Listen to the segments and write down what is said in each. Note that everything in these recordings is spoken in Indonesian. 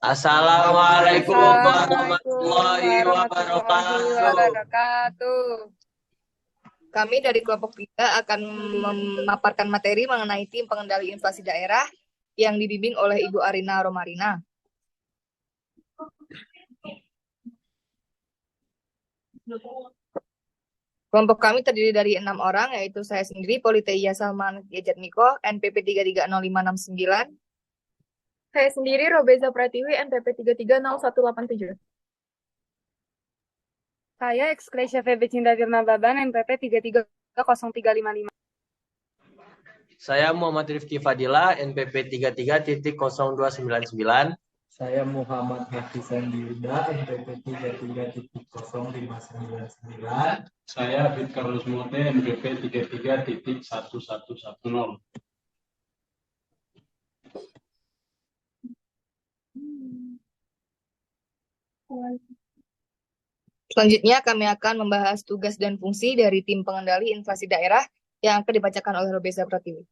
Assalamualaikum Assalamualaikum warahmatullahi warahmatullahi wabarakatuh. wabarakatuh. Kami dari kelompok 3 akan memaparkan materi mengenai tim pengendali inflasi daerah yang dibimbing oleh Ibu Arina Romarina. Kelompok kami terdiri dari 6 orang, yaitu saya sendiri, Politeia Salman Yajatmiko, NPP 330569. Saya sendiri, Robeza Pratiwi, NPP 330187. Saya Exclasia Febe Cinta Firna Baban, NPP 330355. Saya Muhammad Rifki Fadila, NPP 33.0299. Saya Muhammad Hafisan Yuda, NPP 33.0599. Saya Abid Karus Mote, NPP 33.1110. Selanjutnya kami akan membahas tugas dan fungsi dari tim pengendali inflasi daerah yang akan dibacakan oleh Robeza Pratiwi.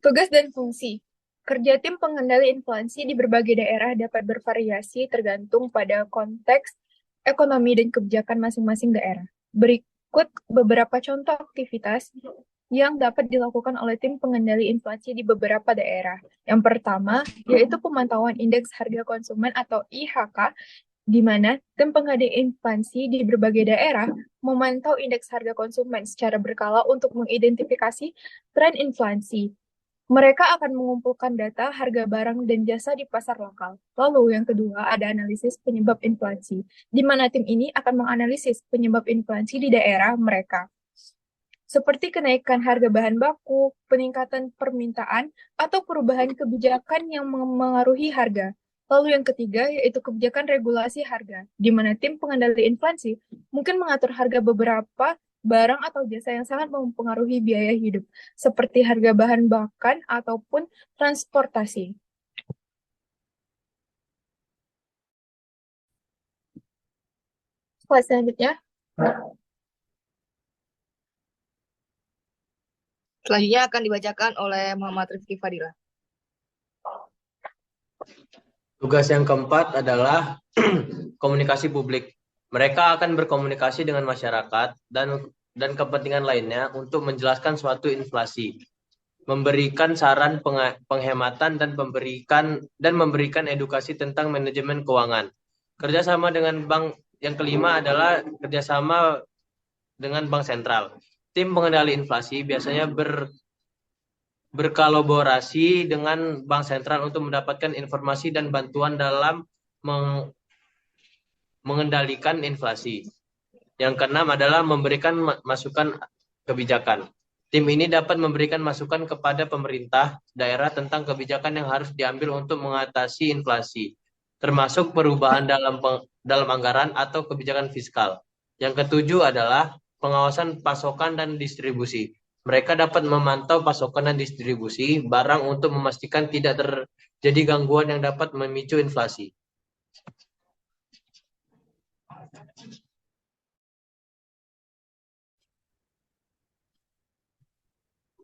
Tugas dan fungsi. Kerja tim pengendali inflasi di berbagai daerah dapat bervariasi tergantung pada konteks ekonomi dan kebijakan masing-masing daerah. Berikut beberapa contoh aktivitas yang dapat dilakukan oleh tim pengendali inflasi di beberapa daerah. Yang pertama, yaitu pemantauan indeks harga konsumen atau IHK, di mana tim pengendali inflasi di berbagai daerah memantau indeks harga konsumen secara berkala untuk mengidentifikasi tren inflasi. Mereka akan mengumpulkan data harga barang dan jasa di pasar lokal. Lalu yang kedua ada analisis penyebab inflasi, di mana tim ini akan menganalisis penyebab inflasi di daerah mereka, seperti kenaikan harga bahan baku, peningkatan permintaan, atau perubahan kebijakan yang mengaruhi harga. Lalu yang ketiga yaitu kebijakan regulasi harga, di mana tim pengendali inflasi mungkin mengatur harga beberapa barang atau jasa yang sangat mempengaruhi biaya hidup, seperti harga bahan bakan ataupun transportasi. Slide selanjutnya. Selanjutnya akan dibacakan oleh Muhammad Rifki Fadila. Tugas yang keempat adalah komunikasi publik. Mereka akan berkomunikasi dengan masyarakat dan kepentingan lainnya untuk menjelaskan suatu inflasi, memberikan saran penghematan dan memberikan edukasi tentang manajemen keuangan. Kerjasama dengan bank. Yang kelima adalah kerjasama dengan bank sentral. Tim pengendali inflasi biasanya berkolaborasi dengan bank sentral untuk mendapatkan informasi dan bantuan dalam mengendalikan inflasi. Yang keenam adalah memberikan masukan kebijakan. Tim ini dapat memberikan masukan kepada pemerintah daerah tentang kebijakan yang harus diambil untuk mengatasi inflasi, termasuk perubahan dalam anggaran atau kebijakan fiskal. Yang ketujuh adalah pengawasan pasokan dan distribusi. Mereka dapat memantau pasokan dan distribusi barang untuk memastikan tidak terjadi gangguan yang dapat memicu inflasi.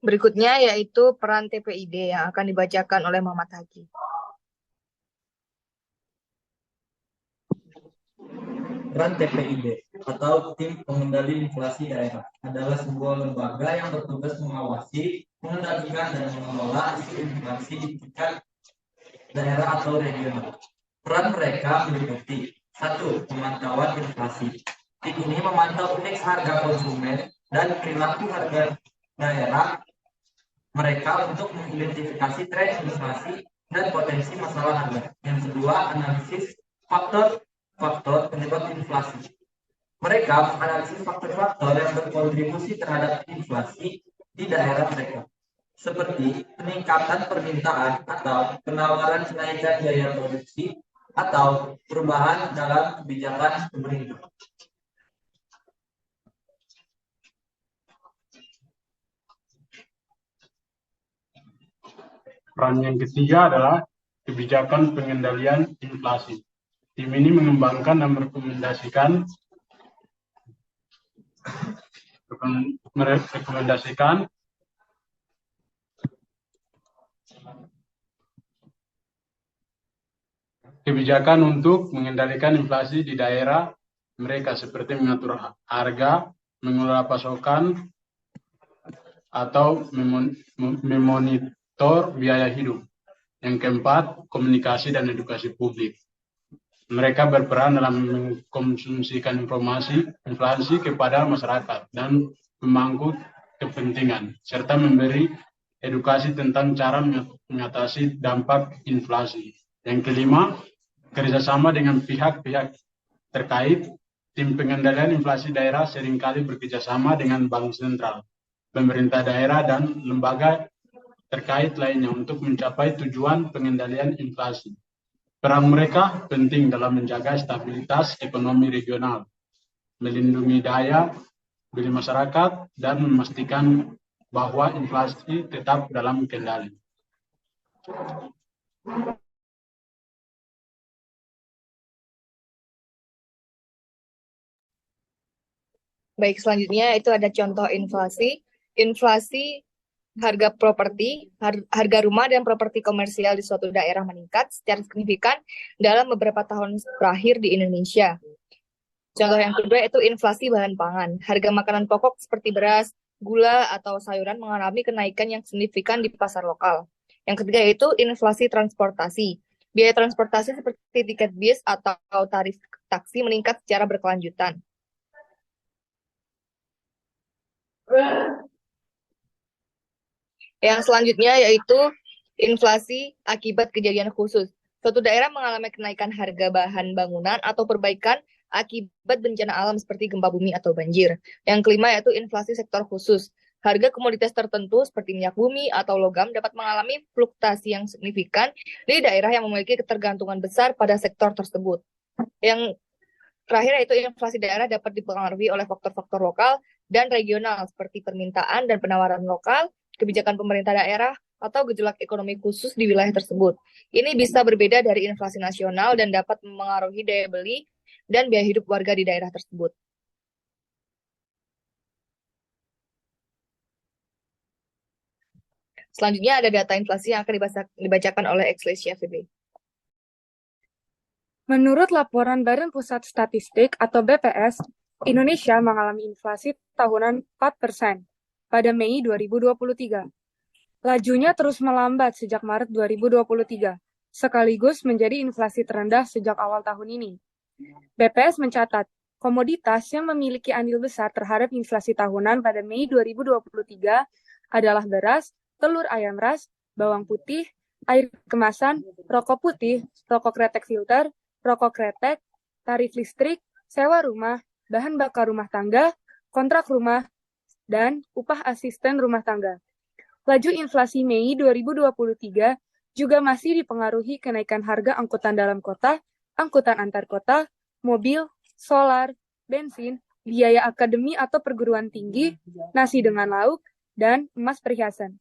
Berikutnya yaitu peran TPID yang akan dibacakan oleh Muhammad Haki. Peran TPID atau Tim Pengendali Inflasi Daerah adalah sebuah lembaga yang bertugas mengawasi, mengendalikan, dan mengelola isu inflasi di tingkat daerah atau regional. Peran mereka meliputi 1. Pemantauan inflasi. Tim ini memantau indeks harga konsumen dan perilaku harga daerah mereka untuk mengidentifikasi tren inflasi dan potensi masalah harga. Yang kedua, analisis faktor penyebab inflasi. Mereka menganalisis faktor-faktor yang berkontribusi terhadap inflasi di daerah mereka, seperti peningkatan permintaan atau penawaran kenaikan biaya produksi atau perubahan dalam kebijakan pemerintah. Peran yang ketiga adalah kebijakan pengendalian inflasi. Tim ini mengembangkan dan merekomendasikan kebijakan untuk mengendalikan inflasi di daerah mereka seperti mengatur harga, mengelola pasokan, atau memonitor biaya hidup. Yang keempat, komunikasi dan edukasi publik. Mereka berperan dalam mengkonsumsikan informasi inflasi kepada masyarakat dan memangku kepentingan, serta memberi edukasi tentang cara mengatasi dampak inflasi. Yang kelima, kerjasama dengan pihak-pihak terkait. Tim pengendalian inflasi daerah seringkali bekerjasama dengan bank sentral, pemerintah daerah, dan lembaga terkait lainnya untuk mencapai tujuan pengendalian inflasi. Peran mereka penting dalam menjaga stabilitas ekonomi regional, melindungi daya beli masyarakat, dan memastikan bahwa inflasi tetap dalam kendali. Baik, selanjutnya itu ada contoh inflasi. Inflasi harga properti, harga rumah dan properti komersial di suatu daerah meningkat secara signifikan dalam beberapa tahun terakhir di Indonesia. Contoh yang kedua itu inflasi bahan pangan. Harga makanan pokok seperti beras, gula, atau sayuran mengalami kenaikan yang signifikan di pasar lokal. Yang ketiga itu inflasi transportasi. Biaya transportasi seperti tiket bis atau tarif taksi meningkat secara berkelanjutan. Yang selanjutnya yaitu inflasi akibat kejadian khusus. Suatu daerah mengalami kenaikan harga bahan bangunan atau perbaikan akibat bencana alam seperti gempa bumi atau banjir. Yang kelima yaitu inflasi sektor khusus. Harga komoditas tertentu seperti minyak bumi atau logam dapat mengalami fluktuasi yang signifikan di daerah yang memiliki ketergantungan besar pada sektor tersebut. Yang terakhir yaitu inflasi daerah dapat dipengaruhi oleh faktor-faktor lokal dan regional seperti permintaan dan penawaran lokal, kebijakan pemerintah daerah, atau gejolak ekonomi khusus di wilayah tersebut. Ini bisa berbeda dari inflasi nasional dan dapat mempengaruhi daya beli dan biaya hidup warga di daerah tersebut. Selanjutnya ada data inflasi yang akan dibacakan oleh Excelsia VB. Menurut laporan Badan Pusat Statistik atau BPS, Indonesia mengalami inflasi tahunan 4% pada Mei 2023. Lajunya terus melambat sejak Maret 2023, sekaligus menjadi inflasi terendah sejak awal tahun ini. BPS mencatat, komoditas yang memiliki andil besar terhadap inflasi tahunan pada Mei 2023 adalah beras, telur ayam ras, bawang putih, air kemasan, rokok putih, rokok kretek filter, rokok kretek, tarif listrik, sewa rumah, bahan bakar rumah tangga, kontrak rumah, dan upah asisten rumah tangga. Laju inflasi Mei 2023 juga masih dipengaruhi kenaikan harga angkutan dalam kota, angkutan antar kota, mobil, solar, bensin, biaya akademi atau perguruan tinggi, nasi dengan lauk, dan emas perhiasan.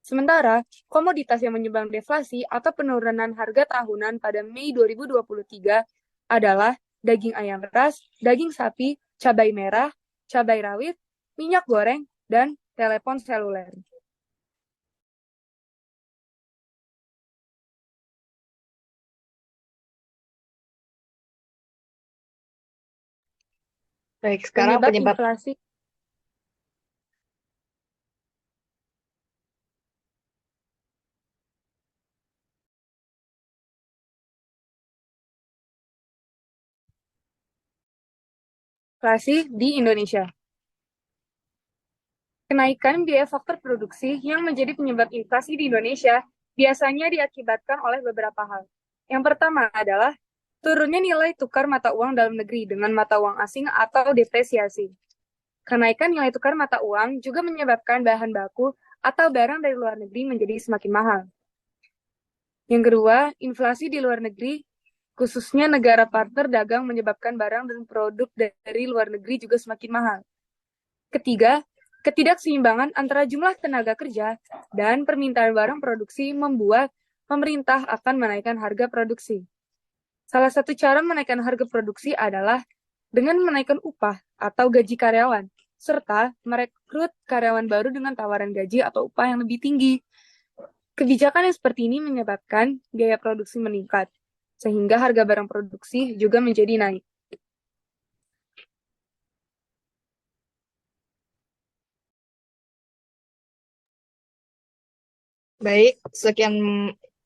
Sementara, komoditas yang menyumbang deflasi atau penurunan harga tahunan pada Mei 2023 adalah daging ayam ras, daging sapi, cabai merah, cabai rawit, minyak goreng, dan telepon seluler. Baik, sekarang penyebab inflasi. Inflasi di Indonesia. Kenaikan biaya faktor produksi yang menjadi penyebab inflasi di Indonesia biasanya diakibatkan oleh beberapa hal. Yang pertama adalah turunnya nilai tukar mata uang dalam negeri dengan mata uang asing atau depresiasi. Kenaikan nilai tukar mata uang juga menyebabkan bahan baku atau barang dari luar negeri menjadi semakin mahal. Yang kedua, inflasi di luar negeri, khususnya negara partner dagang menyebabkan barang dan produk dari luar negeri juga semakin mahal. Ketiga, ketidakseimbangan antara jumlah tenaga kerja dan permintaan barang produksi membuat pemerintah akan menaikkan harga produksi. Salah satu cara menaikkan harga produksi adalah dengan menaikkan upah atau gaji karyawan, serta merekrut karyawan baru dengan tawaran gaji atau upah yang lebih tinggi. Kebijakan yang seperti ini menyebabkan biaya produksi meningkat, sehingga harga barang produksi juga menjadi naik. Baik, sekian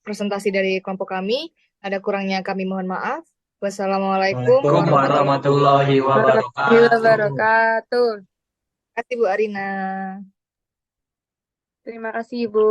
presentasi dari kelompok kami. Ada kurangnya kami mohon maaf. Wassalamualaikum warahmatullahi wabarakatuh. Wabarakatuh. Terima kasih Bu Arina. Terima kasih, Ibu.